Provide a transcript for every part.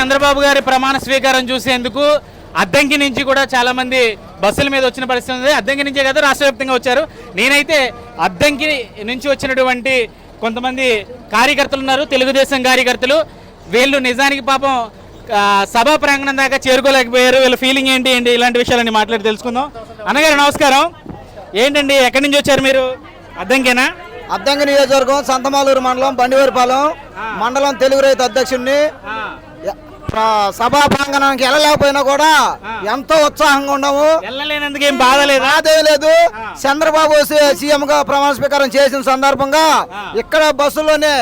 చంద్రబాబు గారి ప్రమాణ స్వీకారం చూసేందుకు అద్దంకి నుంచి కూడా చాలా మంది బస్సుల మీద వచ్చిన పరిస్థితి ఉంది. అద్దంకి నుంచే కదా రాష్ట్ర వ్యాప్తంగా వచ్చారు. నేనైతే అద్దంకి నుంచి వచ్చినటువంటి కొంతమంది కార్యకర్తలు ఉన్నారు, తెలుగుదేశం కార్యకర్తలు. వీళ్ళు నిజానికి పాపం సభా ప్రాంగణం దాకా చేరుకోలేకపోయారు. వీళ్ళ ఫీలింగ్ ఏంటి ఇలాంటి విషయాలన్నీ మాట్లాడి తెలుసుకుందాం. అన్నగారు నమస్కారం. ఏంటండి, ఎక్కడి నుంచి వచ్చారు మీరు? అద్దంకేనా? అద్దంకి నియోజకవర్గం, సంతమాలూరు మండలం, బండివారిపాలెం మండలం, తెలుగు రైతు అధ్యక్షుడిని. సభా ప్రాంగణానికి వెళ్ళలేకపోయినా కూడా ఎంతో ఉత్సాహంగా ఉన్నాము. వెళ్ళలేనందుకు ఏం బాధ లేదు. చంద్రబాబు సీఎం గా ప్రమాణ స్వీకారం చేసిన సందర్భంగా ఇక్కడ బస్సుల్లోనే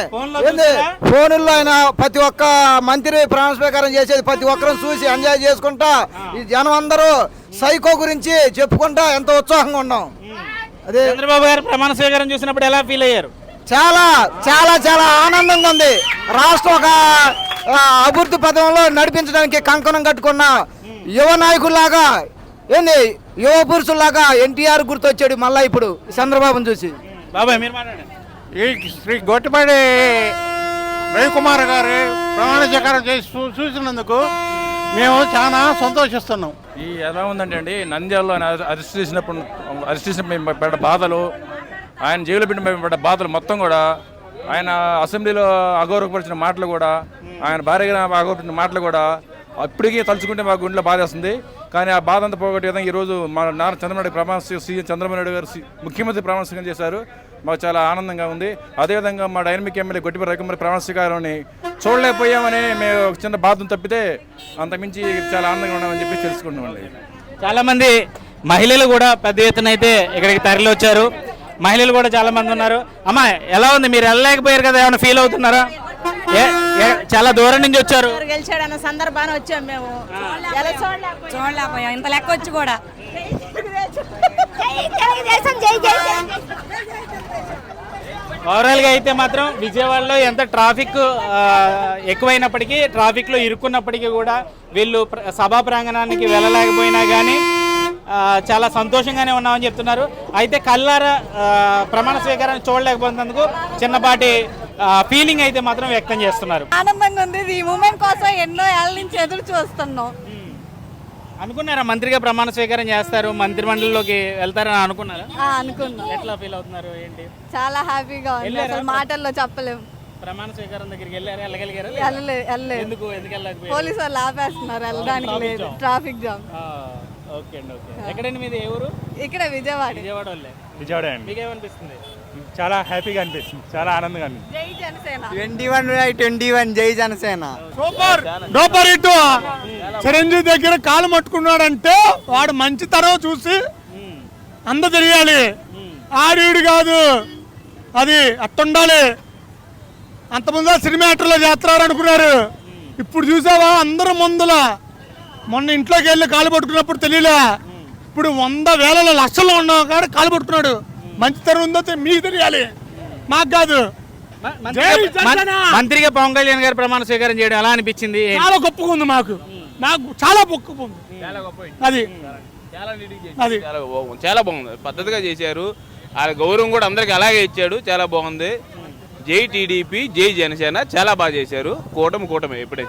ఫోనుల్లో ఆయన ప్రతి ఒక్క మంత్రి ప్రమాణ స్వీకారం చేసేది ప్రతి ఒక్కరు చూసి ఎంజాయ్ చేసుకుంటా ఈ జనం అందరూ సైకో గురించి చెప్పుకుంటా ఎంతో ఉత్సాహంగా ఉన్నాం. అదే చంద్రబాబు గారు ప్రమాణ స్వీకారం చూసినప్పుడు ఎలా ఫీల్ అయ్యారు? చాలా చాలా చాలా ఆనందంగా ఉంది. రాష్ట్రం ఒక అభివృద్ధి పథంలో నడిపించడానికి కంకణం కట్టుకున్న యువ నాయకుల్లాగా యువ పురుషుల్లాగా ఎన్టీఆర్ గుర్తొచ్చాడు మళ్ళా ఇప్పుడు చంద్రబాబును చూసి. బాబాయ్ మీరు మాట్లాడండి. ఈ శ్రీ గొట్టిపాడి రవికుమార్ గారు ప్రమాణ స్వీకారం చేసి చూసినందుకు మేము చాలా సంతోషిస్తున్నాం. ఈ ఎలా ఉందంటే అండి, నంద్యాలలో ఆయన అరెస్ట్ చేసినప్పుడు మేము పడ్డ బాధలు, ఆయన జైలు పెట్టి మేము పడ్డ బాధలు మొత్తం కూడా, ఆయన అసెంబ్లీలో అగౌరవపరిచిన మాటలు కూడా, ఆయన భార్యగా అగౌరవపరిచిన మాటలు కూడా అప్పటికీ తలుచుకుంటే మా గుండెలో బాధ వస్తుంది. కానీ ఆ బాధ అంతా పోగొట్టే విధంగా ఈరోజు మా నాన్న చంద్రబాబు సీఎం చంద్రబాబు నాయుడు గారు ముఖ్యమంత్రి ప్రమాణ స్వీకారం చేశారు. మాకు చాలా ఆనందంగా ఉంది. అదేవిధంగా మా డైనమిక్ ఎమ్మెల్యే గొట్టిపాటి రవికుమార్ ప్రమాణ స్వీకారాన్ని చూడలేకపోయామని మేము ఒక చిన్న బాధను తప్పితే అంతకుమించి చాలా ఆనందంగా ఉన్నామని చెప్పి తెలుసుకుంటామండి. చాలామంది మహిళలు కూడా పెద్ద ఎత్తున అయితే ఇక్కడికి తరలి వచ్చారు. మహిళలు కూడా చాలా మంది ఉన్నారు. అమ్మా ఎలా ఉంది? మీరు వెళ్ళలేకపోయారు కదా, ఏమైనా ఫీల్ అవుతున్నారా? చాలా దూరం నుంచి వచ్చారు. గెలిచాడన్న సందర్భాన్ని వచ్చాం మేము. చూడలేకపోయాం ఇంత లెక్క వచ్చి కూడా. ఓవరాల్గా అయితే మాత్రం విజయవాడలో ఎంత ట్రాఫిక్ ఎక్కువైనప్పటికీ, ట్రాఫిక్లో ఇరుక్కున్నప్పటికీ కూడా వీళ్ళు సభా ప్రాంగణానికి వెళ్ళలేకపోయినా కానీ చాలా సంతోషంగానే ఉన్నామని చెప్తున్నారు. అయితే కల్లారా ప్రమాణ స్వీకారాన్ని చూడలేకపోతున్నందుకు చిన్నపాటి ఫీలింగ్ అయితే మాత్రం వ్యక్తం చేస్తున్నారు. ఆనందంగా ఉంది. ఈ మూమెంట్ కోసం ఎన్నో ఏళ్ళ నుంచి ఎదురు చూస్తున్నాం. అనుకున్నారా మంత్రిగా ప్రమాణ స్వీకారం చేస్తారు, మంత్రి మండలిలోకి వెళ్తారని అనుకున్నారా? అనుకున్నాం. ఎట్లా ఫీల్ అవుతున్నారు ఏంటి? చాలా హ్యాపీగా ఉంది, అసలు మాటల్లో చెప్పలేము. ప్రమాణ స్వీకారం దగ్గరికి వెళ్ళారా? వెళ్ళగలిగారా? ఎందుకు పోలీసు వాళ్ళు ఆపేస్తున్నారు, వెళ్ళడానికి లేదు, ట్రాఫిక్ జామ్. ఓకే అండి, ఓకే. ఎక్కడండి మీది? ఏ ఊరు? ఇక్కడ విజయవాడ. విజయవాడ వాళ్ళే. విజయవాడ అండి. మీకేమనిపిస్తుంది? చాలా హ్యాపీగా అనిపిస్తుంది, చాలా ఆనందంగా అనిపిస్తుంది. జై జనసేన. 21 జై జనసేన. Super hit. చిరంజీవి దగ్గర కాలు పట్టుకున్నాడంటే వాడు మంచితనం చూసి అంద తెలియాలి. ఆడిడు కాదు, అది అట్టుండాలి. అంతకుముందు సినిమా యాక్టర్లో చేస్తారు అనుకున్నారు, ఇప్పుడు చూసావా అందరూ ముందుల. మొన్న ఇంట్లోకి వెళ్ళి కాలు పట్టుకున్నప్పుడు తెలియలే, ఇప్పుడు 100,000 లక్షల్లో ఉన్న కాడ కాలు పట్టుకున్నాడు. మంచితనం ఉందో మీకు తెలియాలి, మాకు కాదు. మంత్రిగా పవన్ కళ్యాణ్ గారు ప్రమాణ స్వీకారం చేయడం ఎలా అనిపించింది? చాలా గొప్పగా ఉంది, మాకు చాలా గొప్పగా ఉంది. అది చాలా బాగుంది, పద్ధతిగా చేశారు. ఆ గౌరవం కూడా అందరికి అలాగే ఇచ్చాడు, చాలా బాగుంది. జై టీడీపీ, జై జనసేన, చాలా బాగా చేశారు. కూటమి ఎప్పుడే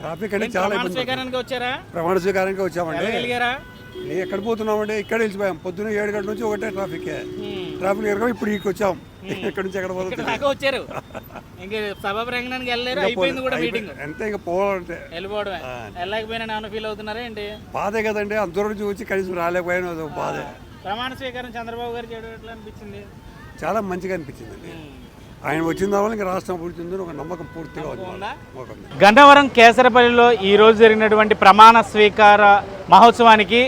ట్రాఫిక్ అంటే చాలా ప్రమాణ స్వీకారానికి వచ్చారా? ప్రమాణ స్వీకారానికి వచ్చామండి. ఎక్కడ పోతున్నామండి? ఇక్కడ వెళ్ళిపోయాం. పొద్దున్న 7 గంటల నుంచి ఒకటే ట్రాఫిక్ ఎరగ ఇప్పుడు ఇక్కడికి వచ్చాం. ఇక్కడ నుంచి ఎక్కడ పోతున్నాం? వచ్చారు ఇంకా సభా ప్రాంగణానికి వెళ్ళలేరు, అయిపోయింది కూడా మీటింగ్. అంతే, ఇంకా పోవాలంటే వెళ్ళిపోవడమే. వెళ్ళలేకపోయినా ఏమైనా ఫీల్ అవుతున్నారా ఏంటి? బాధే కదండి, అందరూ నుంచి వచ్చి కనీసం రాలేకపోయినా బాధే. ప్రమాణ స్వీకారం చంద్రబాబు గారు చేయడం ఎట్లా అనిపించింది? చాలా మంచిగా అనిపించిందండి. ఆయన వచ్చిన తర్వాత ఇంకా రాష్ట్రం అభివృద్ధి ఒక నమ్మకం పూర్తిగా ఉంది. గన్నవరం కేసరపల్లిలో ఈరోజు జరిగినటువంటి ప్రమాణ స్వీకార మహోత్సవానికి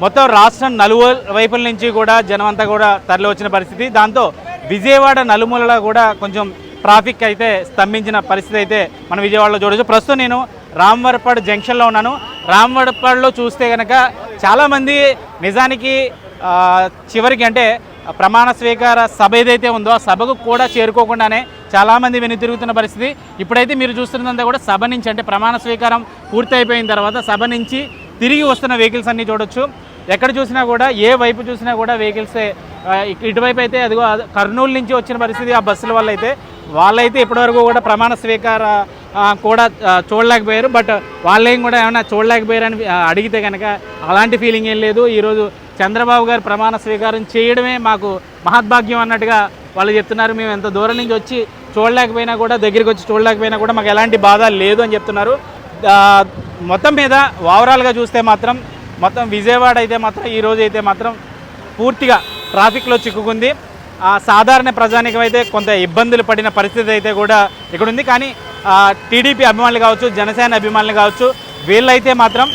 మొత్తం రాష్ట్రం నలువైపుల నుంచి కూడా జనం అంతా కూడా తరలి వచ్చిన పరిస్థితి. దాంతో విజయవాడ నలుమూలలో కూడా కొంచెం ట్రాఫిక్ అయితే స్తంభించిన పరిస్థితి అయితే మనం విజయవాడలో చూడవచ్చు. ప్రస్తుతం నేను రామవరపాడు జంక్షన్లో ఉన్నాను. రామవరపాడులో చూస్తే కనుక చాలామంది నిజానికి చివరికి అంటే ప్రమాణ స్వీకార సభ ఏదైతే ఉందో ఆ సభకు కూడా చేరుకోకుండానే చాలామంది వెనుతిరుగుతున్న పరిస్థితి. ఇప్పుడైతే మీరు చూస్తున్నదంతా కూడా సభ నుంచి, అంటే ప్రమాణ స్వీకారం పూర్తి అయిపోయిన తర్వాత సభ నుంచి తిరిగి వస్తున్న వెహికల్స్ అన్నీ చూడొచ్చు. ఎక్కడ చూసినా కూడా, ఏ వైపు చూసినా కూడా వెహికల్సే. ఇటువైపు అయితే అదిగో కర్నూలు నుంచి వచ్చిన పరిస్థితి ఆ బస్సుల వల్ల అయితే వాళ్ళైతే ఇప్పటివరకు కూడా ప్రమాణ స్వీకార కూడా చూడలేకపోయారు. బట్ వాళ్ళేం కూడా ఏమైనా చూడలేకపోయారని అడిగితే కనుక అలాంటి ఫీలింగ్ ఏం లేదు. ఈరోజు చంద్రబాబు గారు ప్రమాణ స్వీకారం చేయడమే మాకు మహద్భాగ్యం అన్నట్టుగా వాళ్ళు చెప్తున్నారు. మేము ఎంత దూరం నుంచి వచ్చి చూడలేకపోయినా కూడా, దగ్గరికి వచ్చి చూడలేకపోయినా కూడా మాకు ఎలాంటి బాధ లేదు అని చెప్తున్నారు. మొత్తం మీద ఓవరాల్గా చూస్తే మాత్రం మొత్తం విజయవాడ అయితే మాత్రం ఈరోజు అయితే మాత్రం పూర్తిగా ట్రాఫిక్లో చిక్కుకుంది. సాధారణ ప్రజానికం అయితే కొంత ఇబ్బందులు పడిన పరిస్థితి అయితే కూడా ఇక్కడ ఉంది. కానీ టీడీపీ అభిమానులు కావచ్చు, జనసేన అభిమానులు కావచ్చు, వీళ్ళైతే మాత్రం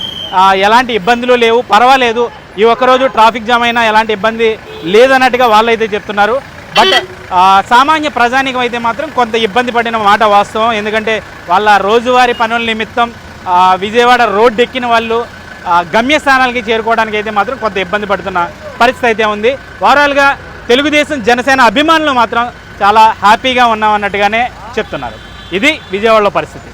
ఎలాంటి ఇబ్బందులు లేవు, పర్వాలేదు, ఈ ఒక్కరోజు ట్రాఫిక్ జామ్ అయినా ఎలాంటి ఇబ్బంది లేదన్నట్టుగా వాళ్ళైతే చెప్తున్నారు. బట్ సామాన్య ప్రజానికం అయితే మాత్రం కొంత ఇబ్బంది పడిన మాట వాస్తవం. ఎందుకంటే వాళ్ళ రోజువారీ పనుల నిమిత్తం విజయవాడ రోడ్డు ఎక్కిన వాళ్ళు గమ్యస్థానాలకి చేరుకోవడానికి అయితే మాత్రం కొంత ఇబ్బంది పడుతున్న పరిస్థితి అయితే ఉంది. ఓవరాల్గా తెలుగుదేశం జనసేన అభిమానులు మాత్రం చాలా హ్యాపీగా ఉన్నామన్నట్టుగానే చెప్తున్నారు. ఇది విజయవాడలో పరిస్థితి.